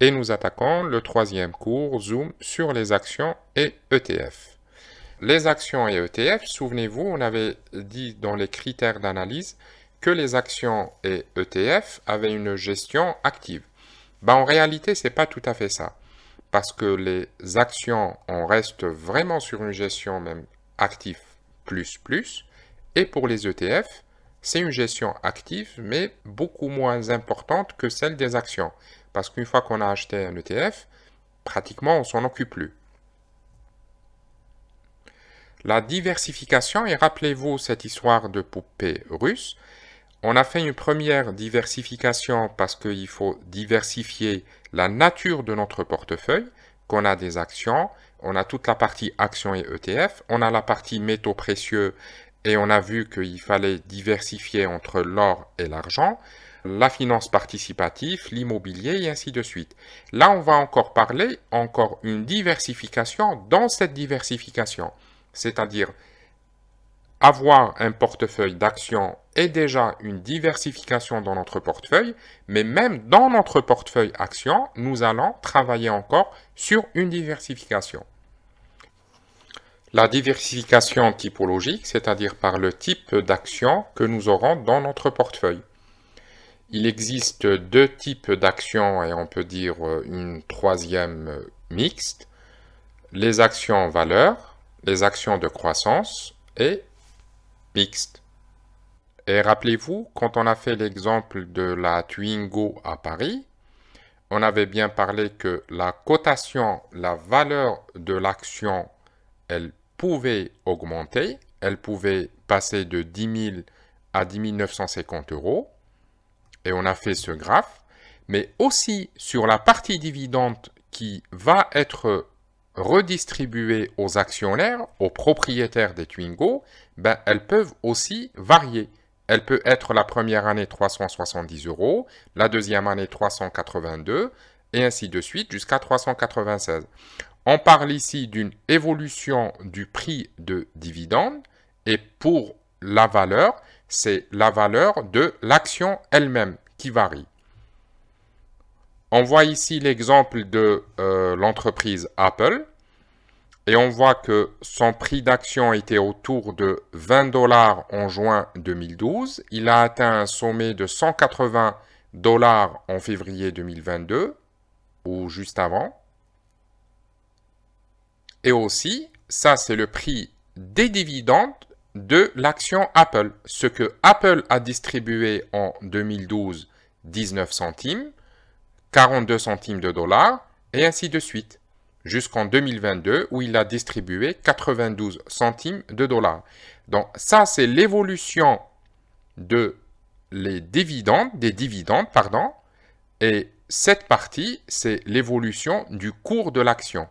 Et nous attaquons le troisième cours Zoom sur les actions et ETF. Les actions et ETF, souvenez-vous, on avait dit dans les critères d'analyse que les actions et ETF avaient une gestion active. En réalité, ce n'est pas tout à fait ça. Parce que les actions, on reste vraiment sur une gestion même active plus. Et pour les ETF, c'est une gestion active, mais beaucoup moins importante que celle des actions. Parce qu'une fois qu'on a acheté un ETF, pratiquement on s'en occupe plus. La diversification, et rappelez-vous cette histoire de poupée russe, on a fait une première diversification parce qu'il faut diversifier la nature de notre portefeuille, qu'on a des actions, on a toute la partie actions et ETF, on a la partie métaux précieux et on a vu qu'il fallait diversifier entre l'or et l'argent, la finance participative, l'immobilier et ainsi de suite. Là, on va encore parler, encore une diversification dans cette diversification, c'est-à-dire avoir un portefeuille d'actions est déjà une diversification dans notre portefeuille, mais même dans notre portefeuille actions, nous allons travailler encore sur une diversification. La diversification typologique, c'est-à-dire par le type d'actions que nous aurons dans notre portefeuille. Il existe deux types d'actions et on peut dire une troisième mixte. Les actions valeurs, les actions de croissance et mixte. Et rappelez-vous, quand on a fait l'exemple de la Twingo à Paris, on avait bien parlé que la cotation, la valeur de l'action, elle pouvait augmenter, elle pouvait passer de 10 000 à 10 950 euros, et on a fait ce graphe, mais aussi sur la partie dividende qui va être redistribuée aux actionnaires, aux propriétaires des Twingo, elles peuvent aussi varier. Elle peut être la première année 370 euros, la deuxième année 382, et ainsi de suite jusqu'à 396. On parle ici d'une évolution du prix de dividende, et pour la valeur, c'est la valeur de l'action elle-même qui varie. On voit ici l'exemple de l'entreprise Apple. Et on voit que son prix d'action était autour de 20 dollars en juin 2012. Il a atteint un sommet de 180 dollars en février 2022, ou juste avant. Et aussi, ça c'est le prix des dividendes de l'action Apple. Ce que Apple a distribué en 2012, 19 centimes, 42 centimes de dollars, et ainsi de suite. Jusqu'en 2022 où il a distribué 92 centimes de dollars. Donc ça, c'est l'évolution des dividendes, et cette partie, c'est l'évolution du cours de l'action.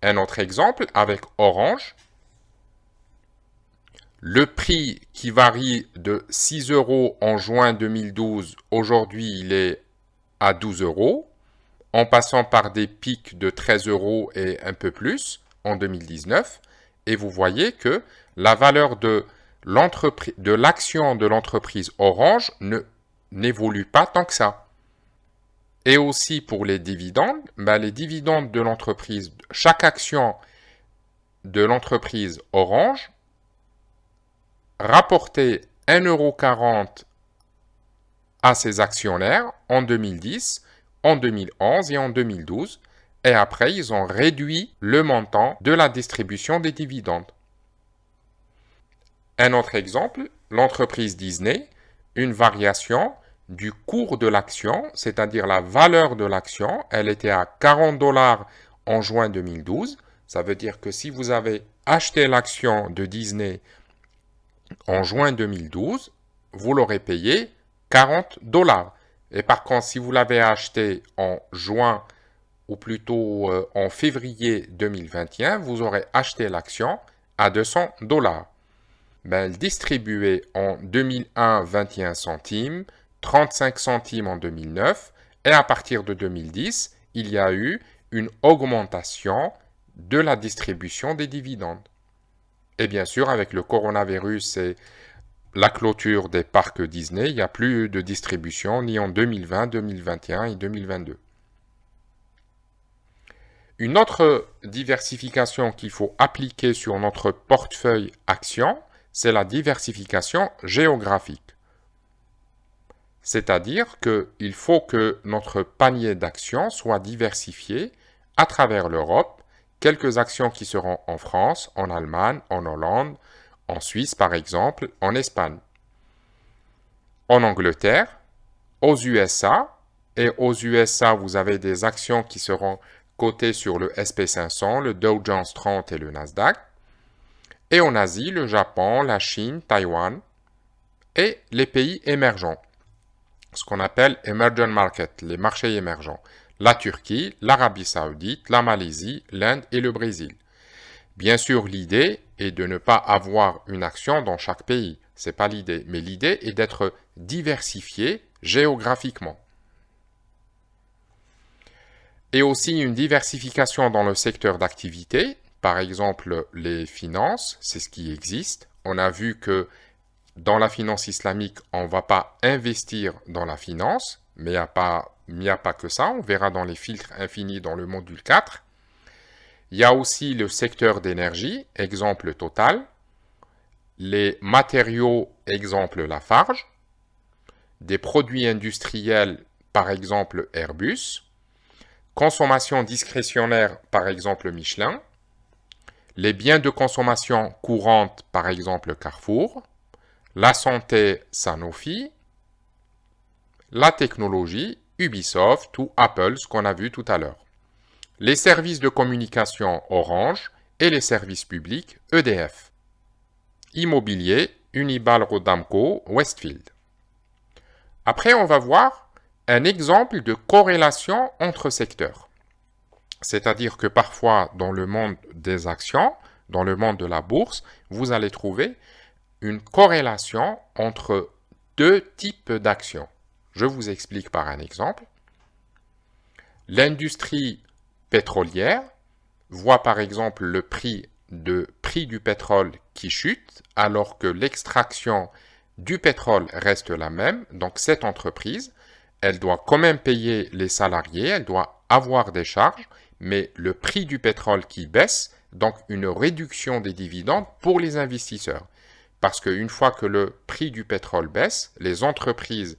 Un autre exemple avec Orange. Le prix qui varie de 6 euros en juin 2012, aujourd'hui il est à 12 euros. En passant par des pics de 13 euros et un peu plus en 2019. Et vous voyez que la valeur de l'action de l'entreprise Orange n'évolue pas tant que ça. Et aussi pour les dividendes, les dividendes de l'entreprise, chaque action de l'entreprise Orange rapportait 1,40 € à ses actionnaires en 2010, en 2011 et en 2012, et après ils ont réduit le montant de la distribution des dividendes. Un autre exemple, l'entreprise Disney, une variation du cours de l'action, c'est-à-dire la valeur de l'action, elle était à 40 dollars en juin 2012. Ça veut dire que si vous avez acheté l'action de Disney en juin 2012, vous l'aurez payé 40 dollars. Et par contre, si vous l'avez acheté en juin ou plutôt en février 2021, vous aurez acheté l'action à 200 dollars. Elle distribuait en 2001 21 centimes, 35 centimes en 2009 et à partir de 2010, il y a eu une augmentation de la distribution des dividendes. Et bien sûr, avec le coronavirus et la clôture des parcs Disney, il n'y a plus de distribution ni en 2020, 2021 et 2022. Une autre diversification qu'il faut appliquer sur notre portefeuille action, c'est la diversification géographique. C'est-à-dire qu'il faut que notre panier d'actions soit diversifié à travers l'Europe, quelques actions qui seront en France, en Allemagne, en Hollande, en Suisse par exemple, en Espagne, en Angleterre, aux USA, et aux USA vous avez des actions qui seront cotées sur le SP500, le Dow Jones 30 et le Nasdaq, et en Asie, le Japon, la Chine, Taïwan, et les pays émergents, ce qu'on appelle emerging markets, les marchés émergents, la Turquie, l'Arabie Saoudite, la Malaisie, l'Inde et le Brésil. Bien sûr, l'idée est de ne pas avoir une action dans chaque pays, c'est pas l'idée, mais l'idée est d'être diversifié géographiquement. Et aussi une diversification dans le secteur d'activité, par exemple les finances, c'est ce qui existe. On a vu que dans la finance islamique, on ne va pas investir dans la finance, mais il n'y a pas que ça, on verra dans les filtres infinis dans le module 4. Il y a aussi le secteur d'énergie, exemple Total, les matériaux, exemple Lafarge, des produits industriels, par exemple Airbus, consommation discrétionnaire, par exemple Michelin, les biens de consommation courante, par exemple Carrefour, la santé Sanofi, la technologie Ubisoft ou Apple, ce qu'on a vu tout à l'heure, les services de communication Orange et les services publics EDF, immobilier Unibail Rodamco Westfield. Après, on va voir un exemple de corrélation entre secteurs. C'est-à-dire que parfois, dans le monde des actions, dans le monde de la bourse, vous allez trouver une corrélation entre deux types d'actions. Je vous explique par un exemple. L'industrie pétrolière voit par exemple le prix du pétrole qui chute alors que l'extraction du pétrole reste la même. Donc cette entreprise, elle doit quand même payer les salariés, elle doit avoir des charges, mais le prix du pétrole qui baisse, donc une réduction des dividendes pour les investisseurs. Parce qu'une fois que le prix du pétrole baisse, les entreprises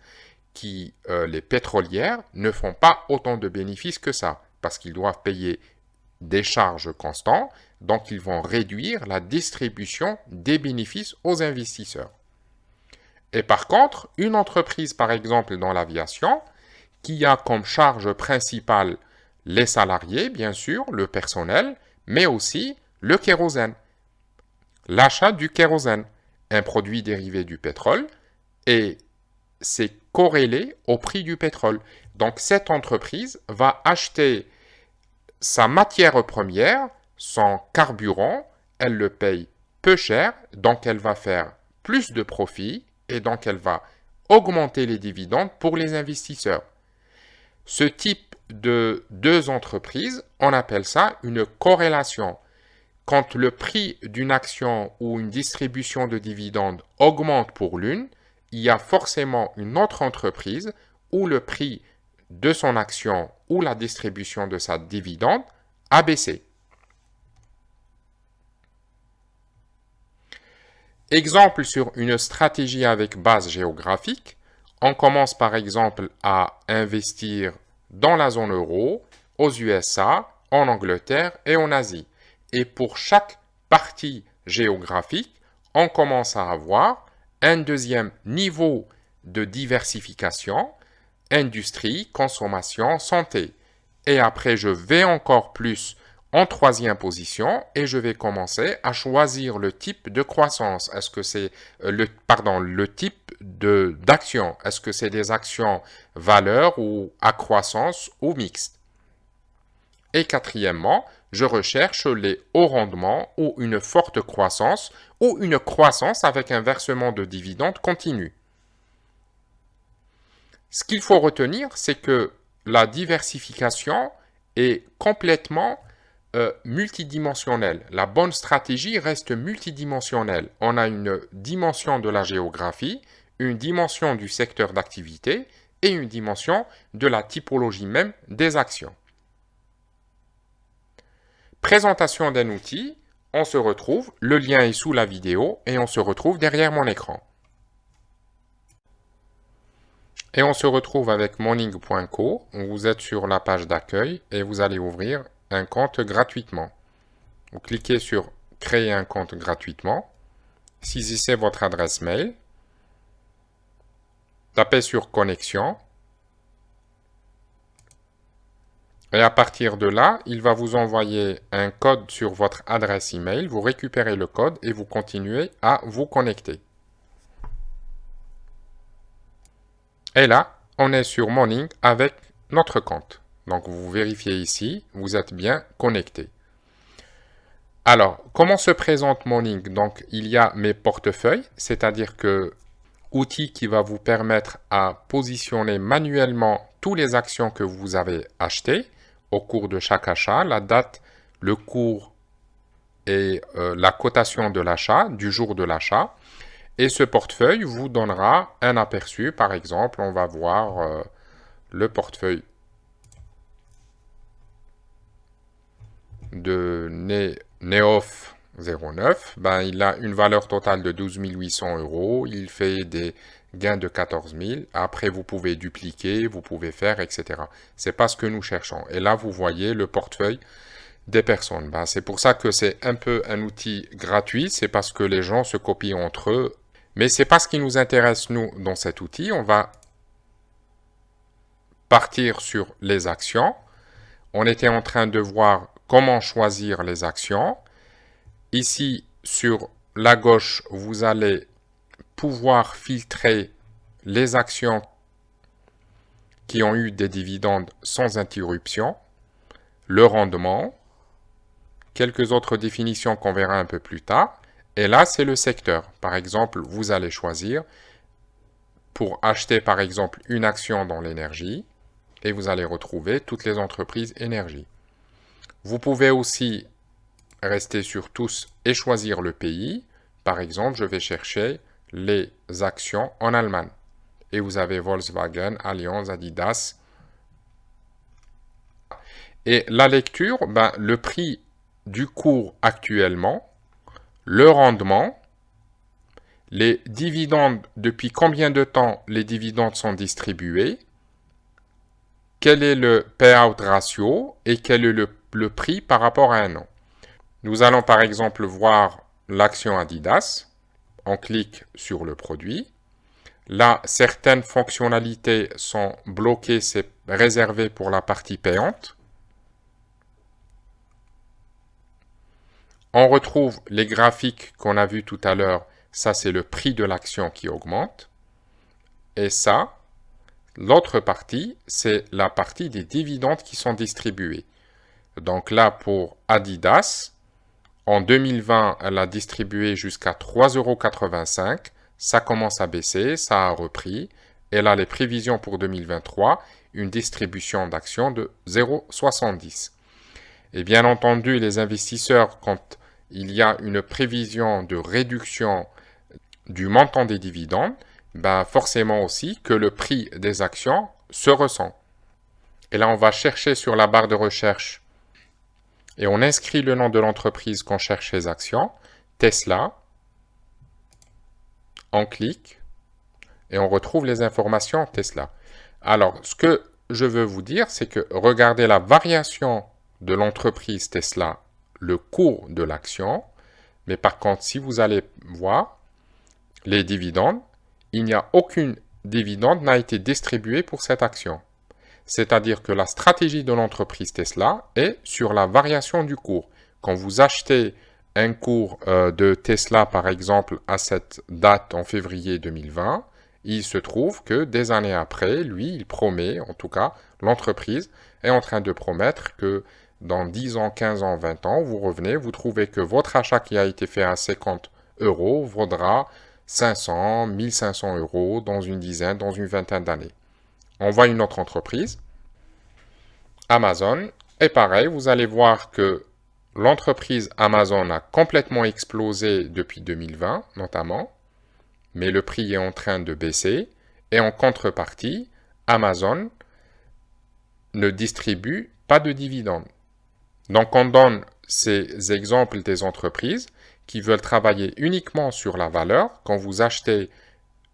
les pétrolières, ne font pas autant de bénéfices que ça, parce qu'ils doivent payer des charges constantes, donc ils vont réduire la distribution des bénéfices aux investisseurs. Et par contre, une entreprise, par exemple dans l'aviation, qui a comme charge principale les salariés, bien sûr, le personnel, mais aussi le kérosène, l'achat du kérosène, un produit dérivé du pétrole, et c'est corrélé au prix du pétrole. Donc cette entreprise va acheter sa matière première, son carburant, elle le paye peu cher, donc elle va faire plus de profit et donc elle va augmenter les dividendes pour les investisseurs. Ce type de deux entreprises, on appelle ça une corrélation. Quand le prix d'une action ou une distribution de dividendes augmente pour l'une, il y a forcément une autre entreprise où le prix de son action ou la distribution de sa dividende a baissé. Exemple sur une stratégie avec base géographique, on commence par exemple à investir dans la zone euro, aux USA, en Angleterre et en Asie. Et pour chaque partie géographique, on commence à avoir un deuxième niveau de diversification, industrie, consommation, santé. Et après, je vais encore plus en troisième position et je vais commencer à choisir le type de croissance. Est-ce que c'est le type d'action? Est-ce que c'est des actions valeur ou à croissance ou mixte? Et quatrièmement, je recherche les hauts rendements ou une forte croissance ou une croissance avec un versement de dividendes continu. Ce qu'il faut retenir, c'est que la diversification est complètement multidimensionnelle. La bonne stratégie reste multidimensionnelle. On a une dimension de la géographie, une dimension du secteur d'activité et une dimension de la typologie même des actions. présentation d'un outil, on se retrouve, le lien est sous la vidéo et on se retrouve derrière mon écran. Et on se retrouve avec morning.co, vous êtes sur la page d'accueil et vous allez ouvrir un compte gratuitement. Vous cliquez sur créer un compte gratuitement, saisissez votre adresse mail, tapez sur connexion et à partir de là, il va vous envoyer un code sur votre adresse email, vous récupérez le code et vous continuez à vous connecter. Et là, on est sur Morning avec notre compte. Donc, vous vérifiez ici, vous êtes bien connecté. Alors, comment se présente Morning? Donc, il y a mes portefeuilles, c'est-à-dire que outil qui va vous permettre à positionner manuellement toutes les actions que vous avez achetées au cours de chaque achat, la date, le cours et la cotation de l'achat, du jour de l'achat. Et ce portefeuille vous donnera un aperçu. Par exemple, on va voir le portefeuille de Neof 09. Ben, il a une valeur totale de 12 800 €. Il fait des gains de 14 000. Après, vous pouvez dupliquer, vous pouvez faire, etc. Ce n'est pas ce que nous cherchons. Et là, vous voyez le portefeuille des personnes. Ben, c'est pour ça que c'est un peu un outil gratuit. C'est parce que les gens se copient entre eux. Mais ce n'est pas ce qui nous intéresse, nous, dans cet outil. On va partir sur les actions. On était en train de voir comment choisir les actions. Ici, sur la gauche, vous allez pouvoir filtrer les actions qui ont eu des dividendes sans interruption, le rendement, quelques autres définitions qu'on verra un peu plus tard. Et là, c'est le secteur. Par exemple, vous allez choisir pour acheter, par exemple, une action dans l'énergie et vous allez retrouver toutes les entreprises énergie. Vous pouvez aussi rester sur tous et choisir le pays. Par exemple, je vais chercher les actions en Allemagne. Et vous avez Volkswagen, Allianz, Adidas. Et la lecture, ben, le prix du cours actuellement, le rendement, les dividendes, depuis combien de temps les dividendes sont distribués, quel est le payout ratio et quel est le prix par rapport à un an. Nous allons par exemple voir l'action Adidas. On clique sur le produit. Là, certaines fonctionnalités sont bloquées, c'est réservé pour la partie payante. On retrouve les graphiques qu'on a vus tout à l'heure. Ça, c'est le prix de l'action qui augmente. Et ça, l'autre partie, c'est la partie des dividendes qui sont distribués. Donc là, pour Adidas, en 2020, elle a distribué jusqu'à 3,85 €. Ça commence à baisser, ça a repris. Et là, les prévisions pour 2023, une distribution d'actions de 0,70. Et bien entendu, les investisseurs, quand il y a une prévision de réduction du montant des dividendes, ben forcément aussi que le prix des actions se ressent. Et là, on va chercher sur la barre de recherche et on inscrit le nom de l'entreprise qu'on cherche les actions, Tesla. On clique et on retrouve les informations Tesla. Alors, ce que je veux vous dire, c'est que regardez la variation de l'entreprise Tesla, le cours de l'action. Mais par contre, si vous allez voir les dividendes, il n'y a aucune dividende n'a été distribuée pour cette action. C'est-à-dire que la stratégie de l'entreprise Tesla est sur la variation du cours. Quand vous achetez un cours de Tesla, par exemple, à cette date en février 2020, il se trouve que des années après, lui, il promet, en tout cas, l'entreprise est en train de promettre que dans 10 ans, 15 ans, 20 ans, vous revenez, vous trouvez que votre achat qui a été fait à 50 € vaudra 500, 1500 € dans une dizaine, dans une vingtaine d'années. On voit une autre entreprise, Amazon, et pareil, vous allez voir que l'entreprise Amazon a complètement explosé depuis 2020, notamment, mais le prix est en train de baisser, et en contrepartie, Amazon ne distribue pas de dividendes. Donc on donne ces exemples des entreprises qui veulent travailler uniquement sur la valeur. Quand vous achetez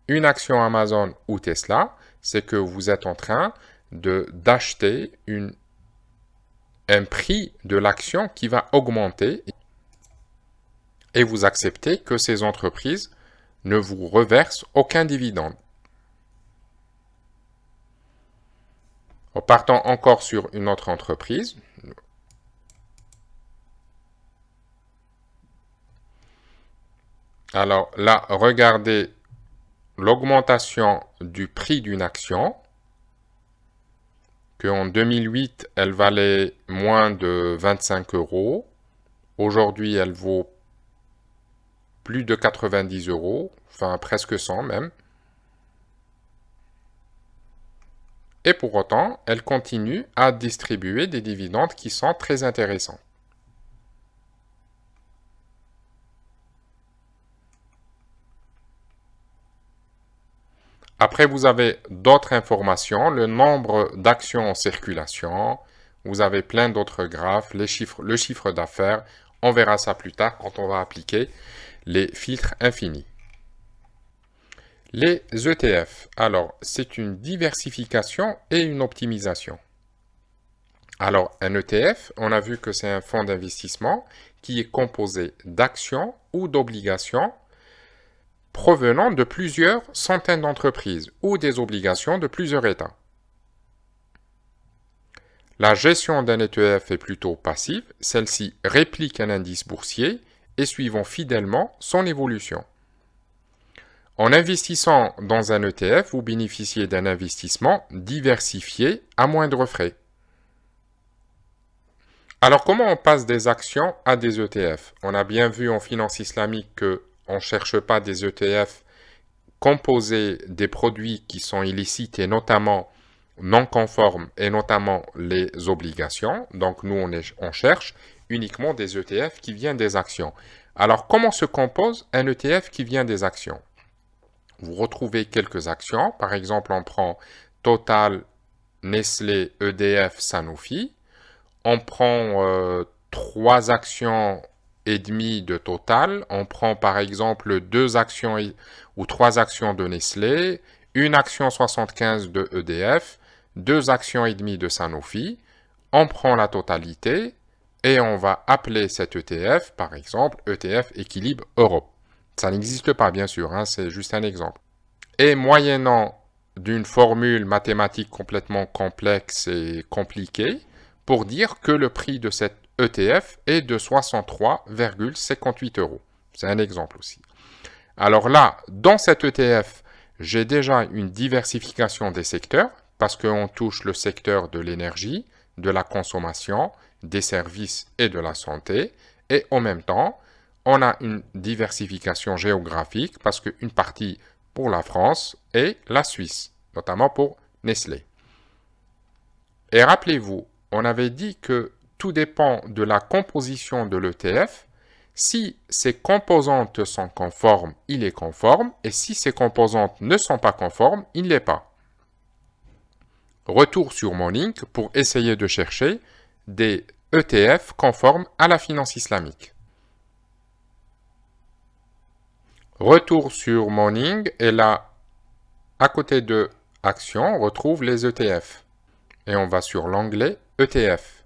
une action Amazon ou Tesla, c'est que vous êtes en train d'acheter un prix de l'action qui va augmenter et vous acceptez que ces entreprises ne vous reversent aucun dividende. En partant encore sur une autre entreprise, alors là, regardez l'augmentation du prix d'une action, qu'en 2008, elle valait moins de 25 euros. Aujourd'hui, elle vaut plus de 90 euros, enfin presque 100 même. Et pour autant, elle continue à distribuer des dividendes qui sont très intéressants. Après, vous avez d'autres informations, le nombre d'actions en circulation, vous avez plein d'autres graphes, le chiffre d'affaires. On verra ça plus tard quand on va appliquer les filtres infinis. Les ETF, alors c'est une diversification et une optimisation. Alors un ETF, on a vu que c'est un fonds d'investissement qui est composé d'actions ou d'obligations provenant de plusieurs centaines d'entreprises ou des obligations de plusieurs États. La gestion d'un ETF est plutôt passive, celle-ci réplique un indice boursier et suivant fidèlement son évolution. En investissant dans un ETF, vous bénéficiez d'un investissement diversifié à moindre frais. Alors, comment on passe des actions à des ETF? On a bien vu en finance islamique qu'on ne cherche pas des ETF composés des produits qui sont illicites et notamment non conformes et notamment les obligations. Donc, nous, on cherche uniquement des ETF qui viennent des actions. Alors, comment se compose un ETF qui vient des actions? Vous retrouvez quelques actions. Par exemple, on prend Total, Nestlé, EDF, Sanofi. On prend 3 actions et demie de Total. On prend par exemple 2 actions ou 3 actions de Nestlé, une action 75 de EDF, 2 actions et demie de Sanofi. On prend la totalité et on va appeler cet ETF, par exemple, ETF Équilibre Europe. Ça n'existe pas, bien sûr, hein, c'est juste un exemple. Et moyennant d'une formule mathématique complètement complexe et compliquée, pour dire que le prix de cet ETF est de 63,58 euros. C'est un exemple aussi. Alors là, dans cet ETF, j'ai déjà une diversification des secteurs, parce qu'on touche le secteur de l'énergie, de la consommation, des services et de la santé, et en même temps, on a une diversification géographique parce qu'une partie pour la France et la Suisse, notamment pour Nestlé. Et rappelez-vous, on avait dit que tout dépend de la composition de l'ETF. Si ces composantes sont conformes, il est conforme, et si ces composantes ne sont pas conformes, il ne l'est pas. Retour sur mon link pour essayer de chercher des ETF conformes à la finance islamique. Retour sur Morning et là, à côté de Actions, on retrouve les ETF. Et on va sur l'onglet ETF.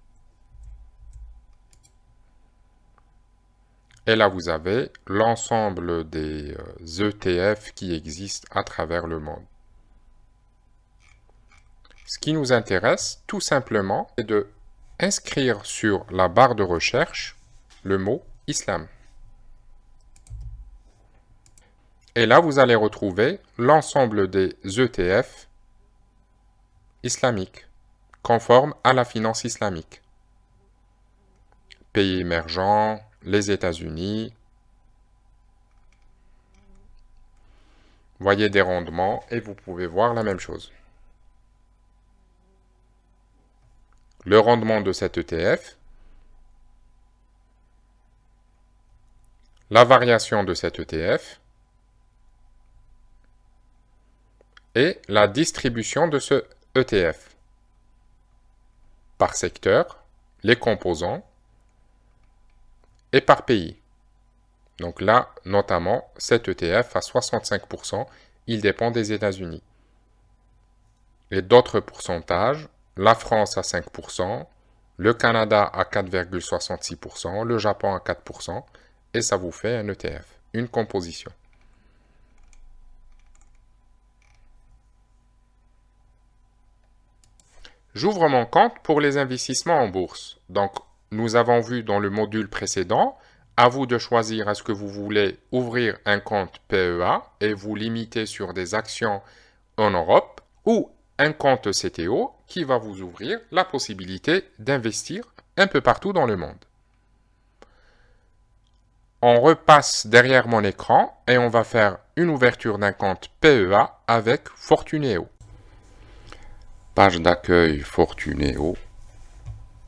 Et là, vous avez l'ensemble des ETF qui existent à travers le monde. Ce qui nous intéresse, tout simplement, c'est de inscrire sur la barre de recherche le mot Islam. Et là, vous allez retrouver l'ensemble des ETF islamiques, conformes à la finance islamique. Pays émergents, les États-Unis. Voyez des rendements et vous pouvez voir la même chose. Le rendement de cet ETF, la variation de cet ETF, et la distribution de ce ETF par secteur, les composants, et par pays. Donc là, notamment, cet ETF à 65%, il dépend des États-Unis. Et d'autres pourcentages, la France à 5%, le Canada à 4,66%, le Japon à 4%, et ça vous fait un ETF, une composition. J'ouvre mon compte pour les investissements en bourse. Donc, nous avons vu dans le module précédent, à vous de choisir est-ce que vous voulez ouvrir un compte PEA et vous limiter sur des actions en Europe ou un compte CTO qui va vous ouvrir la possibilité d'investir un peu partout dans le monde. On repasse derrière mon écran et on va faire une ouverture d'un compte PEA avec Fortuneo. Page d'accueil Fortuneo.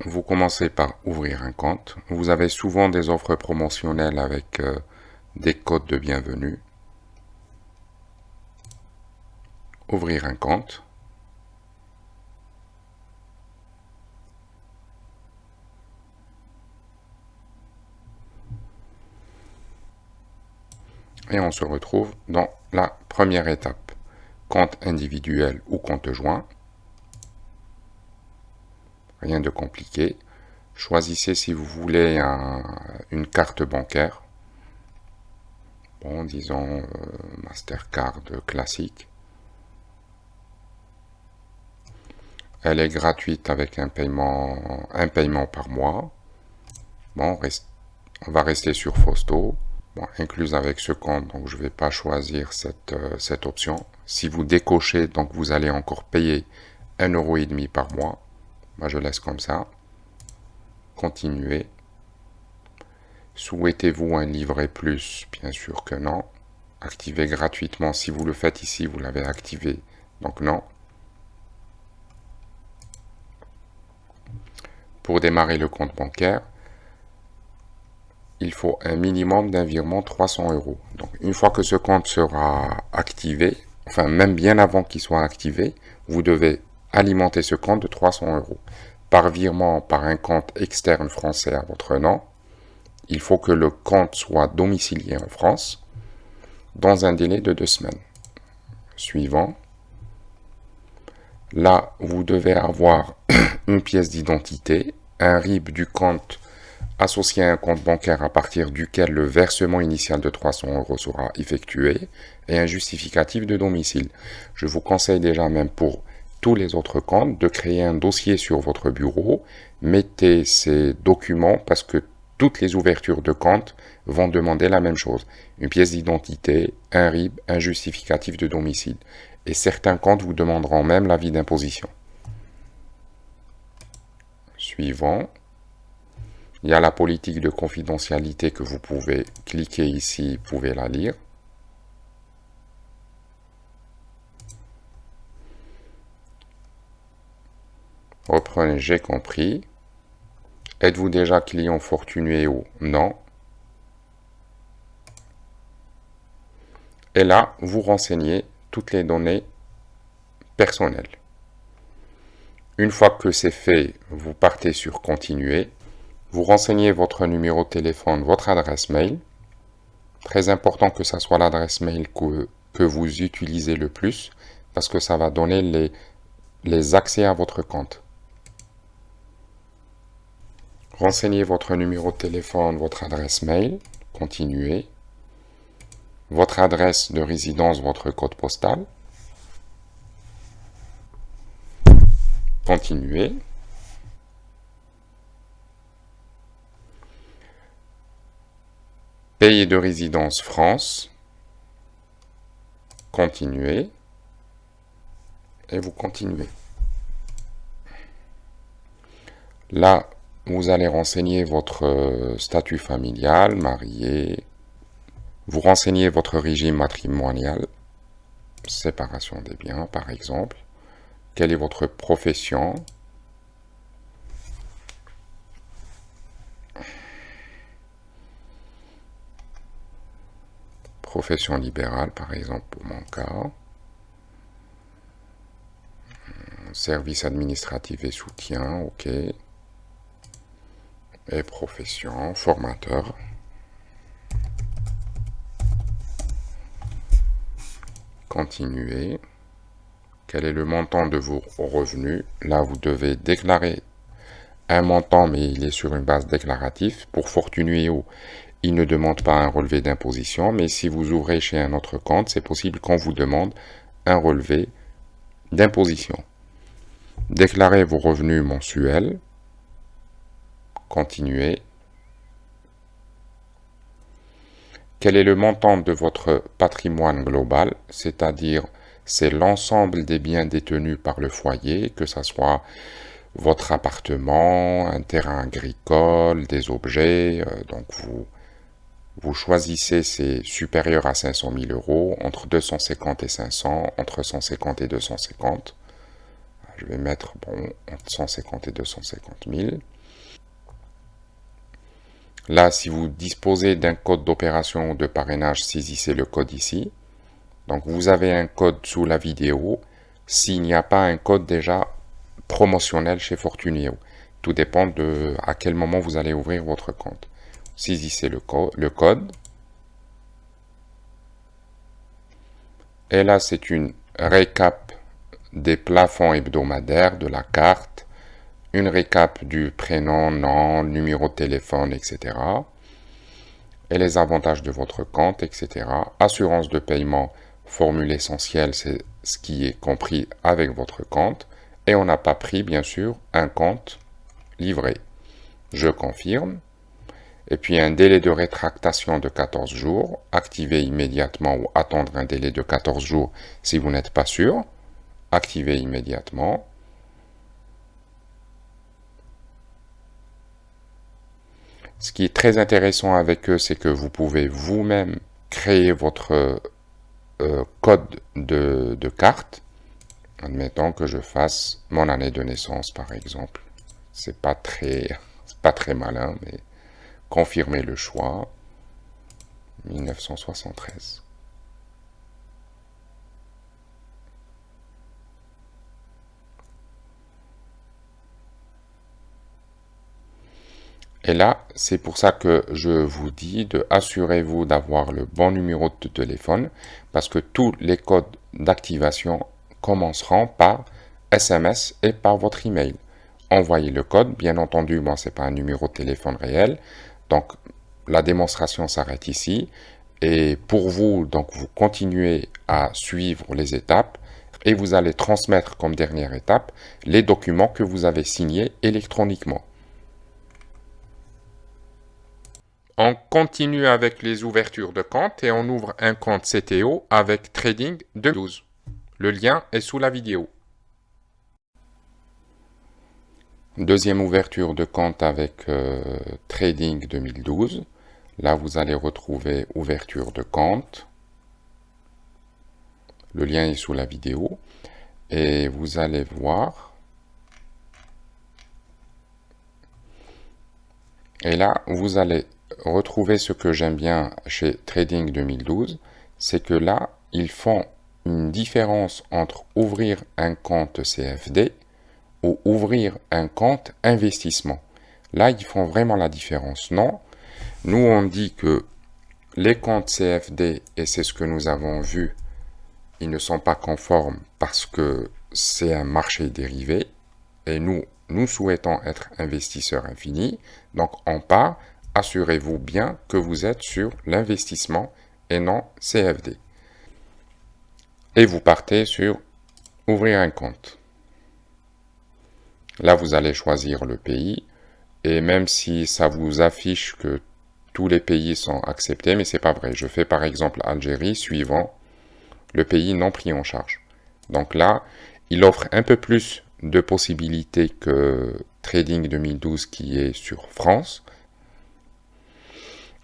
Vous commencez par ouvrir un compte. Vous avez souvent des offres promotionnelles avec des codes de bienvenue. Ouvrir un compte. Et on se retrouve dans la première étape. Compte individuel ou compte joint. Rien de compliqué. Choisissez si vous voulez une carte bancaire. Bon, disons Mastercard classique. Elle est gratuite avec un paiement par mois. Bon, on va rester sur Fausto. Bon, incluse avec ce compte, donc je ne vais pas choisir cette option. Si vous décochez, donc vous allez encore payer 1,5 € par mois. Moi, je laisse comme ça. Continuer. Souhaitez-vous un livret plus? Bien sûr que non. Activer gratuitement. Si vous le faites ici, vous l'avez activé. Donc non. Pour démarrer le compte bancaire, il faut un minimum d'un virement 300 €. Donc une fois que ce compte sera activé, enfin même bien avant qu'il soit activé, vous devez alimenter ce compte de 300 €. Par virement par un compte externe français à votre nom, il faut que le compte soit domicilié en France dans un délai de 2 semaines. Suivant. Là, vous devez avoir une pièce d'identité, un RIB du compte associé à un compte bancaire à partir duquel le versement initial de 300 € sera effectué et un justificatif de domicile. Je vous conseille déjà même pour tous les autres comptes de créer un dossier sur votre bureau. Mettez ces documents parce que toutes les ouvertures de compte vont demander la même chose. Une pièce d'identité, un RIB, un justificatif de domicile. Et certains comptes vous demanderont même l'avis d'imposition. Suivant. Il y a la politique de confidentialité que vous pouvez cliquer ici, vous pouvez la lire. Reprenez, j'ai compris. Êtes-vous déjà client Fortuneo? Non. Et là, vous renseignez toutes les données personnelles. Une fois que c'est fait, vous partez sur Continuer. Vous renseignez votre numéro de téléphone, votre adresse mail. Très important que ce soit l'adresse mail que vous utilisez le plus parce que ça va donner les accès à votre compte. Renseignez votre numéro de téléphone, votre adresse mail. Continuez. Votre adresse de résidence, votre code postal. Continuez. Pays de résidence France. Continuez. Et vous continuez. Là, vous allez renseigner votre statut familial, marié. Vous renseignez votre régime matrimonial, séparation des biens par exemple. Quelle est votre profession? Profession libérale par exemple pour mon cas. Service administratif et soutien, ok. et profession, formateur. Continuer. Quel est le montant de vos revenus? Là, vous devez déclarer un montant, mais il est sur une base déclarative. Pour Fortuneo, il ne demande pas un relevé d'imposition, mais si vous ouvrez chez un autre compte, c'est possible qu'on vous demande un relevé d'imposition. Déclarez vos revenus mensuels. Continuez. Quel est le montant de votre patrimoine global, c'est-à-dire c'est l'ensemble des biens détenus par le foyer, que ce soit votre appartement, un terrain agricole, des objets. Donc vous choisissez, c'est supérieur à 500 000 euros, entre 250 et 500, entre 150 et 250. Je vais mettre entre 150 et 250 000. Là, si vous disposez d'un code d'opération ou de parrainage, saisissez le code ici. Donc vous avez un code sous la vidéo s'il n'y a pas un code déjà promotionnel chez Fortuneo. Tout dépend de à quel moment vous allez ouvrir votre compte. Saisissez le code. Et là, c'est une récap des plafonds hebdomadaires de la carte, une récap du prénom, nom, numéro de téléphone, etc. Et les avantages de votre compte, etc. Assurance de paiement, formule essentielle, c'est ce qui est compris avec votre compte. Et on n'a pas pris, bien sûr, un compte livré. Je confirme. Et puis un délai de rétractation de 14 jours. Activez immédiatement ou attendre un délai de 14 jours si vous n'êtes pas sûr. Activez immédiatement. Ce qui est très intéressant avec eux, c'est que vous pouvez vous-même créer votre code de carte. Admettons que je fasse mon année de naissance, par exemple. C'est pas très malin, mais confirmez le choix. 1973. Et là, c'est pour ça que je vous dis de assurez-vous d'avoir le bon numéro de téléphone parce que tous les codes d'activation commenceront par SMS et par votre email. Envoyez le code, bien entendu, moi c'est pas un numéro de téléphone réel, donc la démonstration s'arrête ici. Et pour vous, donc vous continuez à suivre les étapes et vous allez transmettre comme dernière étape les documents que vous avez signés électroniquement. On continue avec les ouvertures de compte et on ouvre un compte CTO avec Trading 2012. Le lien est sous la vidéo. Deuxième ouverture de compte avec Trading 2012. Là, vous allez retrouver ouverture de compte. Le lien est sous la vidéo. Et vous allez voir. Et là, vous allez retrouver ce que j'aime bien chez Trading 2012. C'est que là, ils font une différence entre ouvrir un compte CFD ou ouvrir un compte investissement. Là, ils font vraiment la différence. Non, nous, on dit que les comptes CFD, et c'est ce que nous avons vu, ils ne sont pas conformes parce que c'est un marché dérivé. Et nous souhaitons être investisseurs infinis. Donc, on part, assurez-vous bien que vous êtes sur l'investissement et non CFD. Et vous partez sur ouvrir un compte. Là, vous allez choisir le pays. Et même si ça vous affiche que tous les pays sont acceptés, mais c'est pas vrai. Je fais par exemple Algérie, suivant le pays non pris en charge. Donc là, il offre un peu plus de possibilités que Trading 2012 qui est sur France.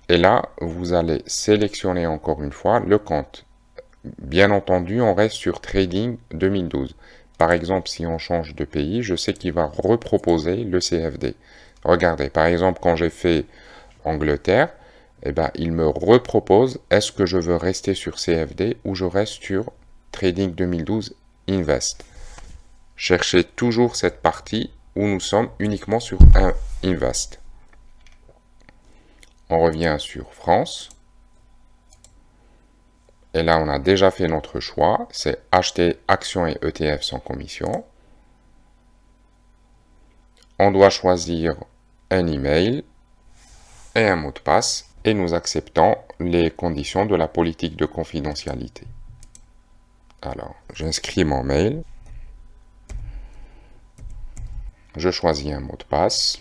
Et là, vous allez sélectionner encore une fois le compte. Bien entendu, on reste sur Trading 2012. Par exemple, si on change de pays, je sais qu'il va reproposer le CFD. Regardez, par exemple, quand j'ai fait Angleterre, eh ben, il me repropose est-ce que je veux rester sur CFD ou je reste sur Trading 2012 Invest. Cherchez toujours cette partie où nous sommes uniquement sur un Invest. On revient sur France. Et là, on a déjà fait notre choix. C'est acheter actions et ETF sans commission. On doit choisir un email et un mot de passe. Et nous acceptons les conditions de la politique de confidentialité. Alors, j'inscris mon mail. Je choisis un mot de passe.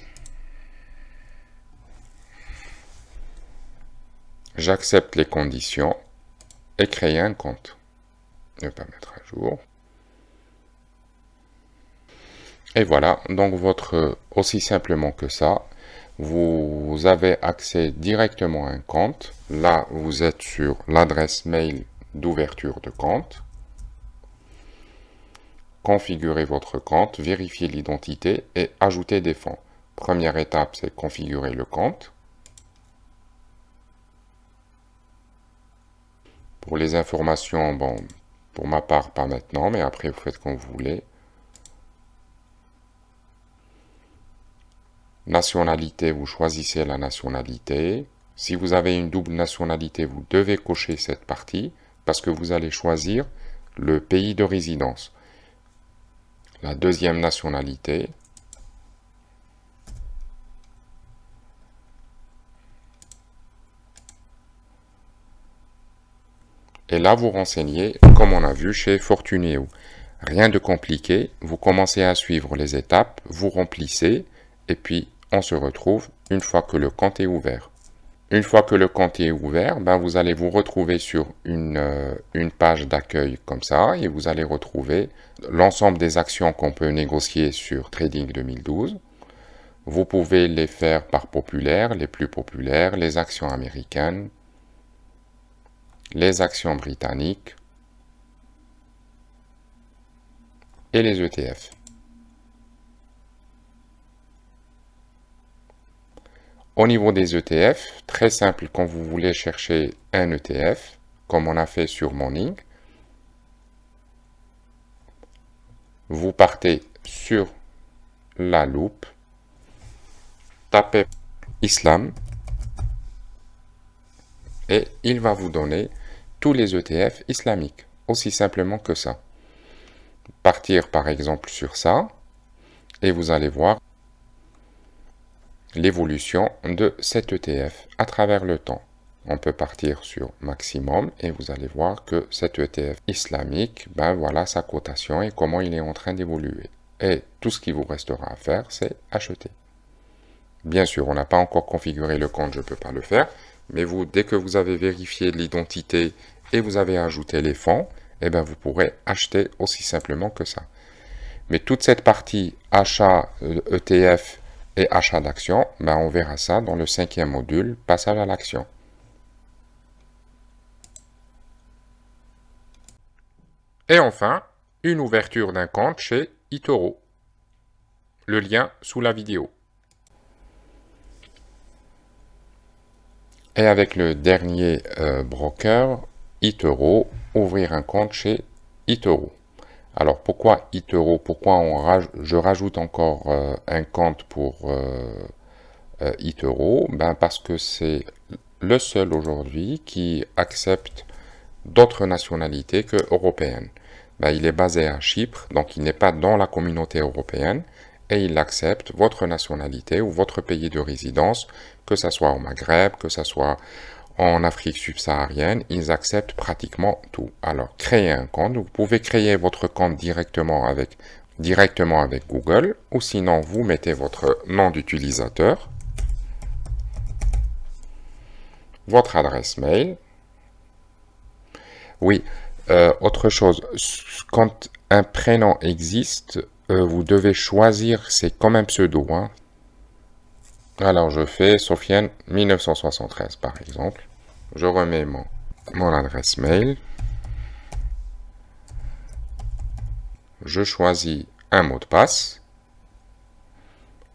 J'accepte les conditions et créer un compte. Ne pas mettre à jour. Et voilà, donc aussi simplement que ça, vous avez accès directement à un compte. Là, vous êtes sur l'adresse mail d'ouverture de compte. Configurez votre compte, vérifiez l'identité et ajoutez des fonds. Première étape, c'est configurer le compte. Pour les informations, bon, pour ma part, pas maintenant, mais après, vous faites comme vous voulez. Nationalité, vous choisissez la nationalité. Si vous avez une double nationalité, vous devez cocher cette partie parce que vous allez choisir le pays de résidence. La deuxième nationalité. Et là, vous renseignez, comme on a vu chez Fortuneo. Rien de compliqué, vous commencez à suivre les étapes, vous remplissez, et puis on se retrouve une fois que le compte est ouvert. Une fois que le compte est ouvert, ben vous allez vous retrouver sur une page d'accueil comme ça, et vous allez retrouver l'ensemble des actions qu'on peut négocier sur Trading 2012. Vous pouvez les faire par populaire, les plus populaires, les actions américaines, les actions britanniques et les ETF. Au niveau des ETF, très simple quand vous voulez chercher un ETF, comme on a fait sur Morning, vous partez sur la loupe, tapez Islam et il va vous donner tous les ETF islamiques, aussi simplement que ça. Partir par exemple sur ça et vous allez voir l'évolution de cet ETF à travers le temps. On peut partir sur maximum et vous allez voir que cet ETF islamique, ben voilà sa cotation et comment il est en train d'évoluer. Et tout ce qui vous restera à faire, c'est acheter. Bien sûr, on n'a pas encore configuré le compte, je ne peux pas le faire, mais vous, dès que vous avez vérifié l'identité et vous avez ajouté les fonds, eh ben vous pourrez acheter aussi simplement que ça. Mais toute cette partie achat ETF et achat d'actions, ben on verra ça dans le 5e module, passage à l'action. Et enfin, une ouverture d'un compte chez eToro. Le lien sous la vidéo. Et avec le dernier broker, eToro, ouvrir un compte chez eToro. Alors pourquoi eToro? Pourquoi je rajoute encore un compte pour eToro? Ben parce que c'est le seul aujourd'hui qui accepte d'autres nationalités que européennes. Ben, il est basé à Chypre, donc il n'est pas dans la communauté européenne et il accepte votre nationalité ou votre pays de résidence, que ce soit au Maghreb, que ce soit en Afrique subsaharienne, ils acceptent pratiquement tout. Alors, créez un compte. Vous pouvez créer votre compte directement avec Google ou sinon vous mettez votre nom d'utilisateur, votre adresse mail. Oui, autre chose, quand un prénom existe, vous devez choisir, c'est comme un pseudo. Hein. Alors je fais Sofiane 1973 par exemple. Je remets mon adresse mail. Je choisis un mot de passe.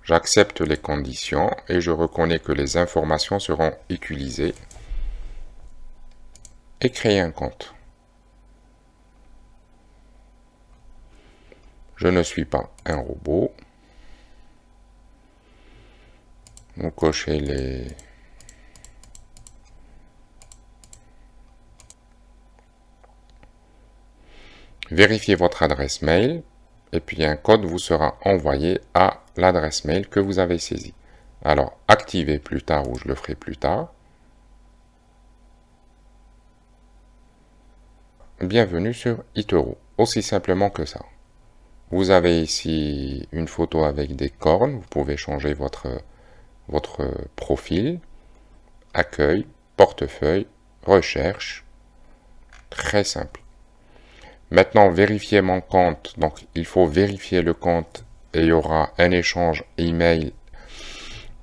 J'accepte les conditions et je reconnais que les informations seront utilisées. Et créer un compte. Je ne suis pas un robot. Vous cochez Vérifiez votre adresse mail et puis un code vous sera envoyé à l'adresse mail que vous avez saisie. Alors, activez plus tard ou je le ferai plus tard. Bienvenue sur eToro. Aussi simplement que ça. Vous avez ici une photo avec des cornes. Vous pouvez changer votre profil, accueil, portefeuille, recherche. Très simple. Maintenant, vérifier mon compte. Donc, il faut vérifier le compte et il y aura un échange email.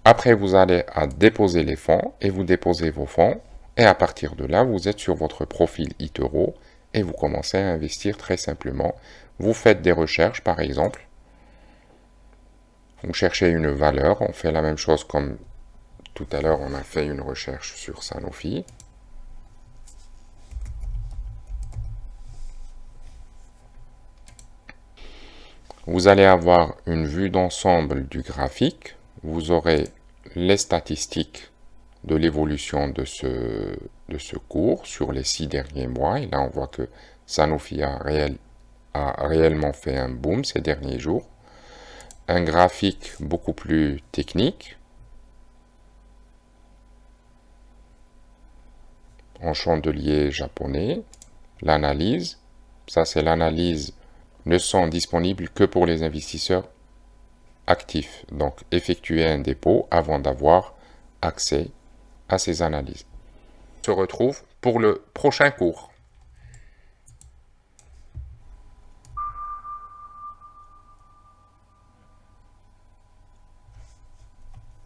Après, vous allez à déposer les fonds et vous déposez vos fonds. Et à partir de là, vous êtes sur votre profil eToro et vous commencez à investir très simplement. Vous faites des recherches, par exemple. Vous cherchez une valeur. On fait la même chose comme tout à l'heure, on a fait une recherche sur Sanofi. Vous allez avoir une vue d'ensemble du graphique. Vous aurez les statistiques de l'évolution de ce cours sur les 6 derniers mois. Et là, on voit que Sanofi a réellement fait un boom ces derniers jours. Un graphique beaucoup plus technique, en chandelier japonais. L'analyse, ça c'est l'analyse, ne sont disponibles que pour les investisseurs actifs. Donc, effectuez un dépôt avant d'avoir accès à ces analyses. On se retrouve pour le prochain cours.